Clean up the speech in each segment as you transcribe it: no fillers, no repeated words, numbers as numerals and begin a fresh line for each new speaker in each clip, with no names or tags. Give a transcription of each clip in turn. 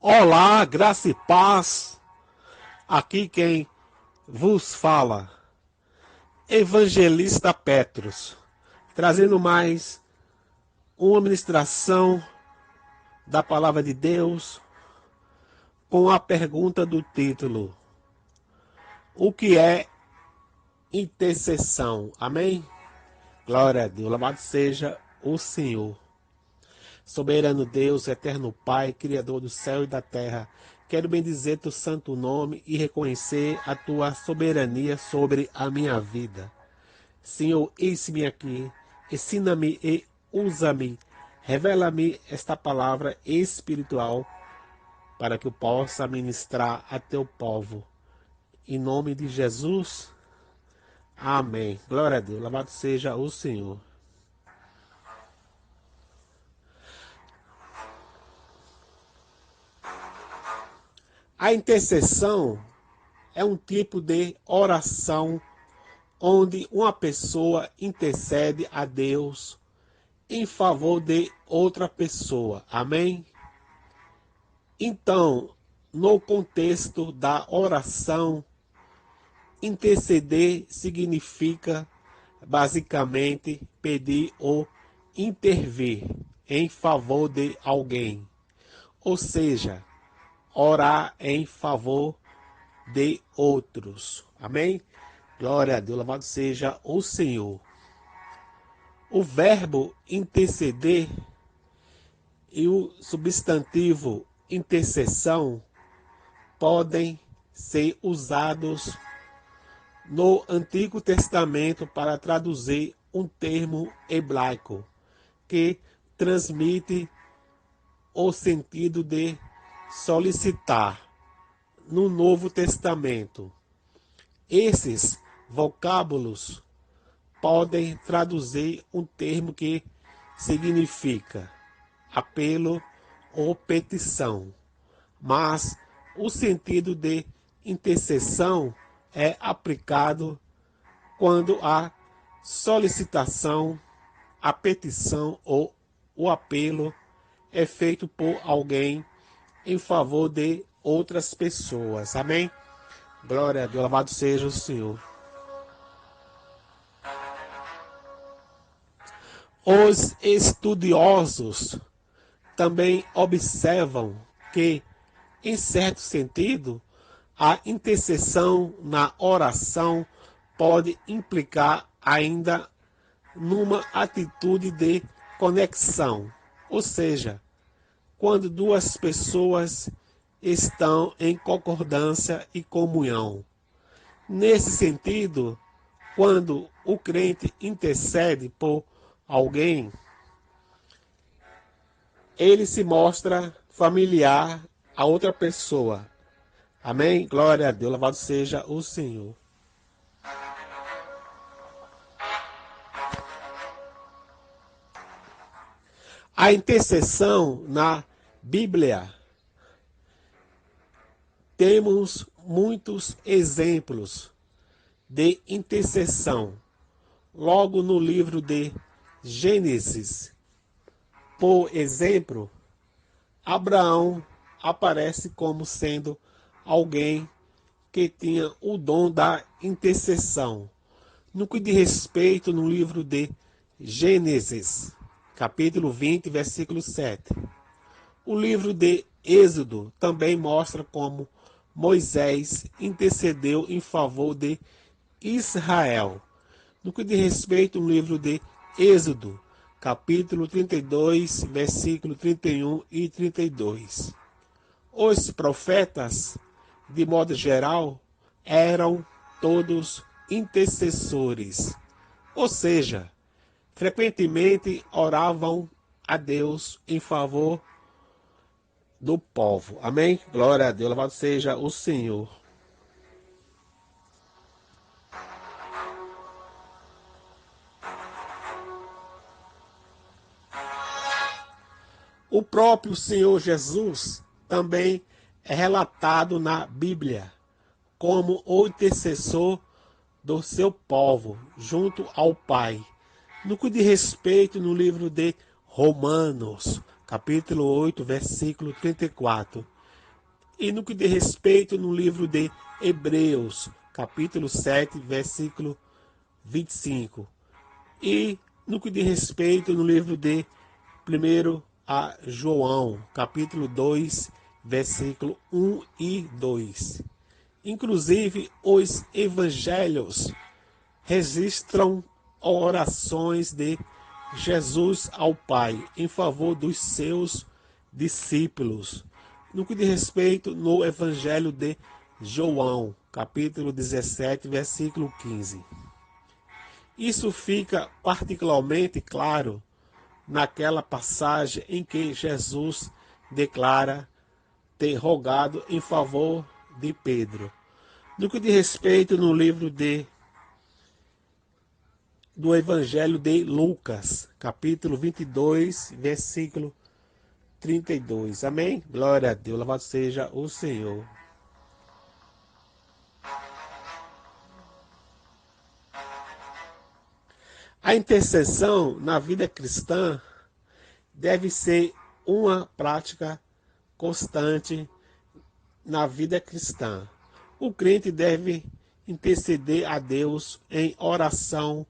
Olá, graça e paz. Aqui quem vos fala, Evangelista Petros, trazendo mais uma ministração da Palavra de Deus com a pergunta do título: o que é intercessão? Amém? Glória a Deus, louvado seja o Senhor. Soberano Deus, eterno Pai, Criador do céu e da terra, quero bendizer teu santo nome e reconhecer a tua soberania sobre a minha vida. Senhor, eis-me aqui, ensina-me e usa-me, revela-me esta palavra espiritual para que eu possa ministrar a teu povo. Em nome de Jesus, amém. Glória a Deus, louvado seja o Senhor. A intercessão é um tipo de oração onde uma pessoa intercede a Deus em favor de outra pessoa. Amém? Então, no contexto da oração, interceder significa basicamente pedir ou intervir em favor de alguém. Ou seja, orar em favor de outros. Amém? Glória a Deus, louvado seja o Senhor. O verbo interceder e o substantivo intercessão podem ser usados no Antigo Testamento para traduzir um termo hebraico que transmite o sentido de solicitar. No Novo Testamento, esses vocábulos podem traduzir um termo que significa apelo ou petição, mas o sentido de intercessão é aplicado quando a solicitação, a petição ou o apelo é feito por alguém em favor de outras pessoas. Amém? Glória a Deus, louvado seja o Senhor. Os estudiosos também observam que, em certo sentido, a intercessão na oração pode implicar ainda numa atitude de conexão, ou seja, quando duas pessoas estão em concordância e comunhão. Nesse sentido, quando o crente intercede por alguém, ele se mostra familiar a outra pessoa. Amém? Glória a Deus, louvado seja o Senhor. A intercessão na Bíblia, temos muitos exemplos de intercessão. Logo no livro de Gênesis, por exemplo, Abraão aparece como sendo alguém que tinha o dom da intercessão. No que diz respeito no livro de Gênesis, capítulo 20, versículo 7. O livro de Êxodo também mostra como Moisés intercedeu em favor de Israel. No que diz respeito no livro de Êxodo, capítulo 32, versículo 31 e 32. Os profetas, de modo geral, eram todos intercessores, ou seja, frequentemente oravam a Deus em favor do povo. Amém? Glória a Deus, louvado seja o Senhor. O próprio Senhor Jesus também é relatado na Bíblia como o intercessor do seu povo junto ao Pai. No que diz respeito no livro de Romanos, capítulo 8, versículo 34. E no que diz respeito no livro de Hebreus, capítulo 7, versículo 25. E no que diz respeito no livro de 1 a João, capítulo 2, versículo 1 e 2. Inclusive, os evangelhos registram orações de Jesus ao Pai em favor dos seus discípulos. No que diz respeito no Evangelho de João, capítulo 17, versículo 15. Isso fica particularmente claro naquela passagem em que Jesus declara ter rogado em favor de Pedro. No que diz respeito no livro do Evangelho de Lucas, capítulo 22, versículo 32. Amém? Glória a Deus, louvado seja o Senhor. A intercessão na vida cristã deve ser uma prática constante na vida cristã. O crente deve interceder a Deus em oração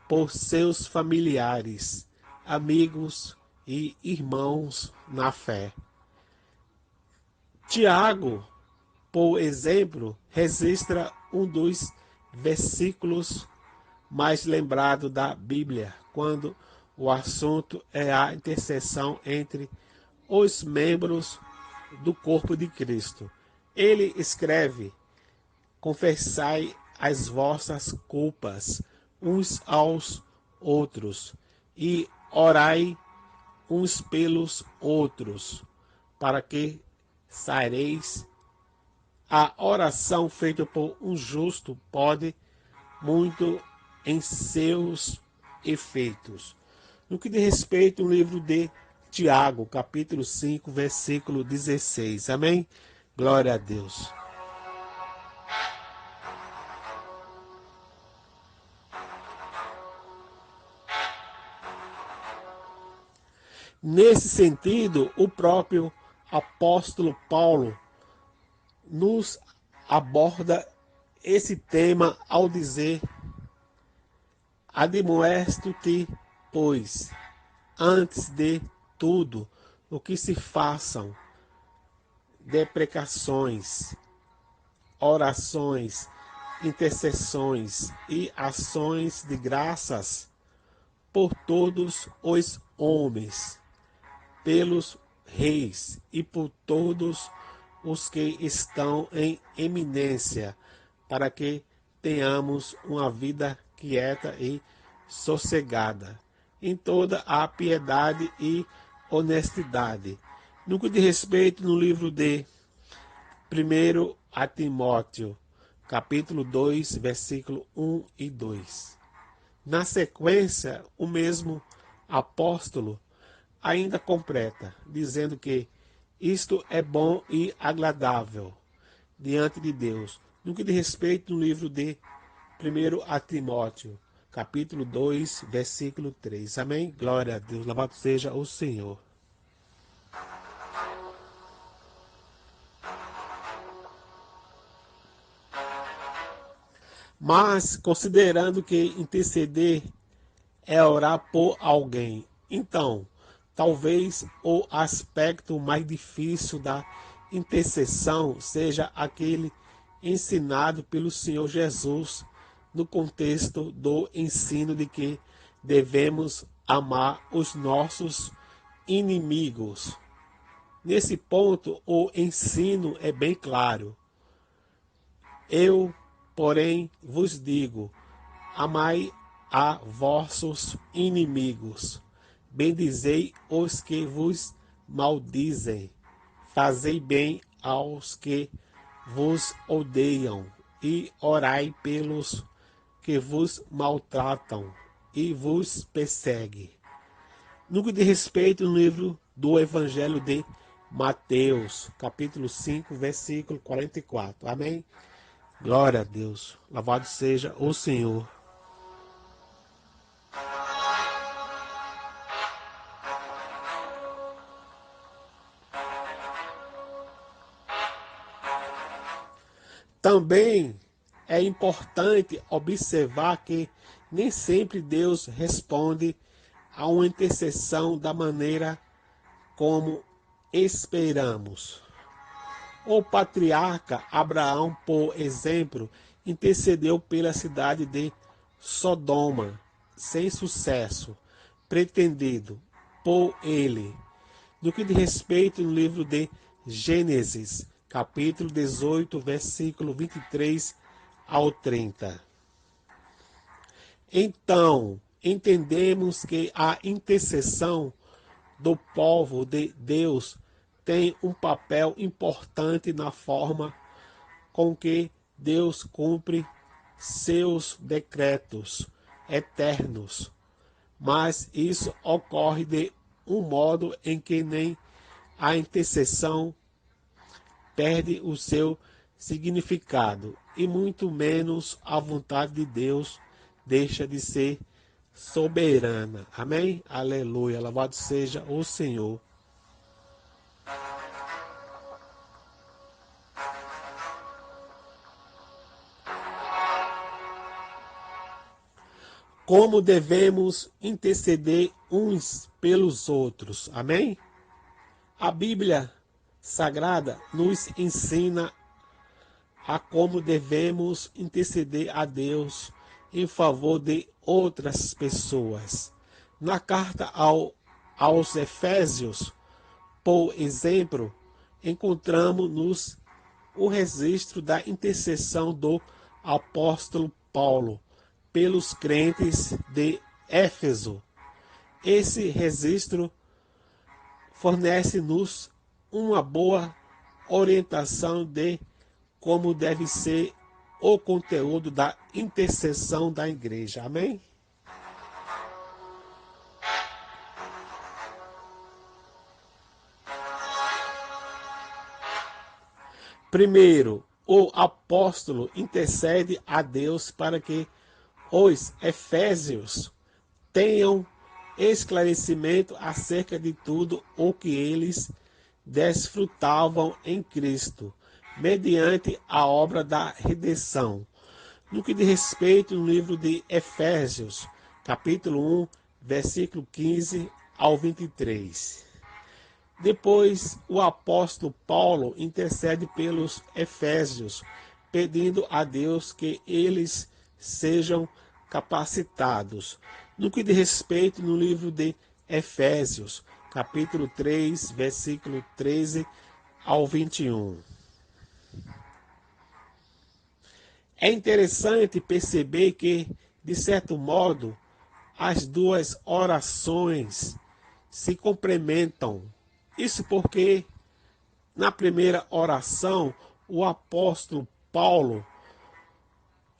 por seus familiares, amigos e irmãos na fé. Tiago, por exemplo, registra um dos versículos mais lembrados da Bíblia, quando o assunto é a intercessão entre os membros do corpo de Cristo. Ele escreve: confessai as vossas culpas uns aos outros e orai uns pelos outros, para que saireis. A oração feita por um justo pode muito em seus efeitos. No que diz respeito ao livro de Tiago, capítulo 5, versículo 16. Amém? Glória a Deus. Nesse sentido, o próprio apóstolo Paulo nos aborda esse tema ao dizer: admoesto-te, pois, antes de tudo, o que se façam deprecações, orações, intercessões e ações de graças por todos os homens, pelos reis e por todos os que estão em eminência, para que tenhamos uma vida quieta e sossegada, em toda a piedade e honestidade. No que diz respeito no livro de 1 a Timóteo, capítulo 2, versículo 1 e 2. Na sequência, o mesmo apóstolo ainda completa, dizendo que isto é bom e agradável diante de Deus. No que diz respeito no livro de 1 a Timóteo, capítulo 2, versículo 3. Amém? Glória a Deus. Louvado seja o Senhor. Mas, considerando que interceder é orar por alguém, então, talvez o aspecto mais difícil da intercessão seja aquele ensinado pelo Senhor Jesus no contexto do ensino de que devemos amar os nossos inimigos. Nesse ponto, o ensino é bem claro. Eu, porém, vos digo: amai a vossos inimigos, bendizei os que vos maldizem, fazei bem aos que vos odeiam, e orai pelos que vos maltratam e vos perseguem. No que diz respeito no livro do Evangelho de Mateus, capítulo 5, versículo 44. Amém? Glória a Deus. Louvado seja o Senhor. Também é importante observar que nem sempre Deus responde a uma intercessão da maneira como esperamos. O patriarca Abraão, por exemplo, intercedeu pela cidade de Sodoma, sem sucesso pretendido por ele. No que diz respeito no livro de Gênesis, capítulo 18, versículo 23 ao 30. Então, entendemos que a intercessão do povo de Deus tem um papel importante na forma com que Deus cumpre seus decretos eternos. Mas isso ocorre de um modo em que nem a intercessão perde o seu significado e muito menos a vontade de Deus deixa de ser soberana. Amém? Aleluia. Louvado seja o Senhor. Como devemos interceder uns pelos outros. Amém? A Bíblia Sagrada nos ensina a como devemos interceder a Deus em favor de outras pessoas. Na carta aos Efésios, por exemplo, encontramos o registro da intercessão do apóstolo Paulo pelos crentes de Éfeso. Esse registro fornece-nos uma boa orientação de como deve ser o conteúdo da intercessão da igreja. Amém? Primeiro, o apóstolo intercede a Deus para que os efésios tenham esclarecimento acerca de tudo o que eles desfrutavam em Cristo, mediante a obra da redenção. No que diz respeito no livro de Efésios, capítulo 1, versículo 15 ao 23. Depois, o apóstolo Paulo intercede pelos efésios, pedindo a Deus que eles sejam capacitados. No que diz respeito no livro de Efésios, capítulo 3, versículo 13 ao 21. É interessante perceber que, de certo modo, as duas orações se complementam. Isso porque, na primeira oração, o apóstolo Paulo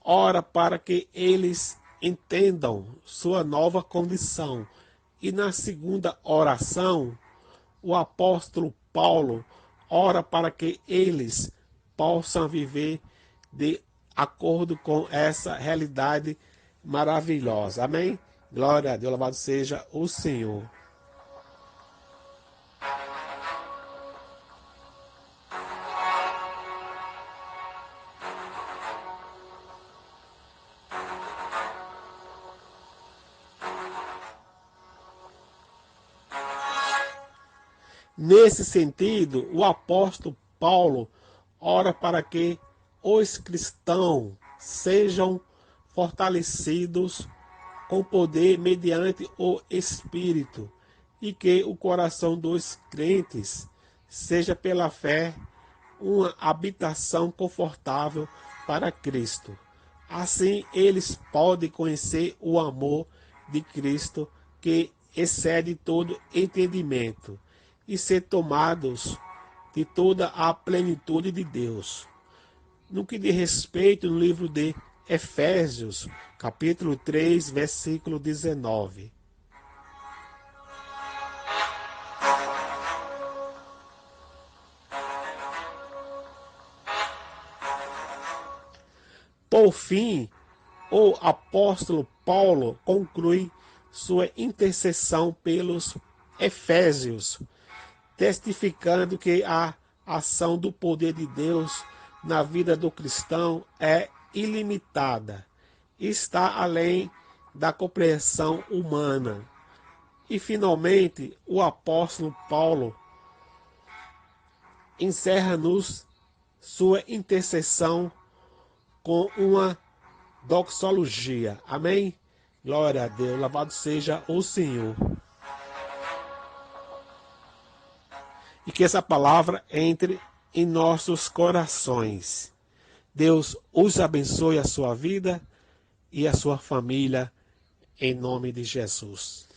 ora para que eles entendam sua nova condição. E na segunda oração, o apóstolo Paulo ora para que eles possam viver de acordo com essa realidade maravilhosa. Amém? Glória a Deus, louvado seja o Senhor. Nesse sentido, o apóstolo Paulo ora para que os cristãos sejam fortalecidos com poder mediante o Espírito e que o coração dos crentes seja pela fé uma habitação confortável para Cristo. Assim, eles podem conhecer o amor de Cristo que excede todo entendimento e ser tomados de toda a plenitude de Deus. No que diz respeito no livro de Efésios, capítulo 3, versículo 19. Por fim, o apóstolo Paulo conclui sua intercessão pelos efésios, testificando que a ação do poder de Deus na vida do cristão é ilimitada, está além da compreensão humana. E, finalmente, o apóstolo Paulo encerra-nos sua intercessão com uma doxologia. Amém? Glória a Deus. Louvado seja o Senhor. E que essa palavra entre em nossos corações. Deus os abençoe a sua vida e a sua família, em nome de Jesus.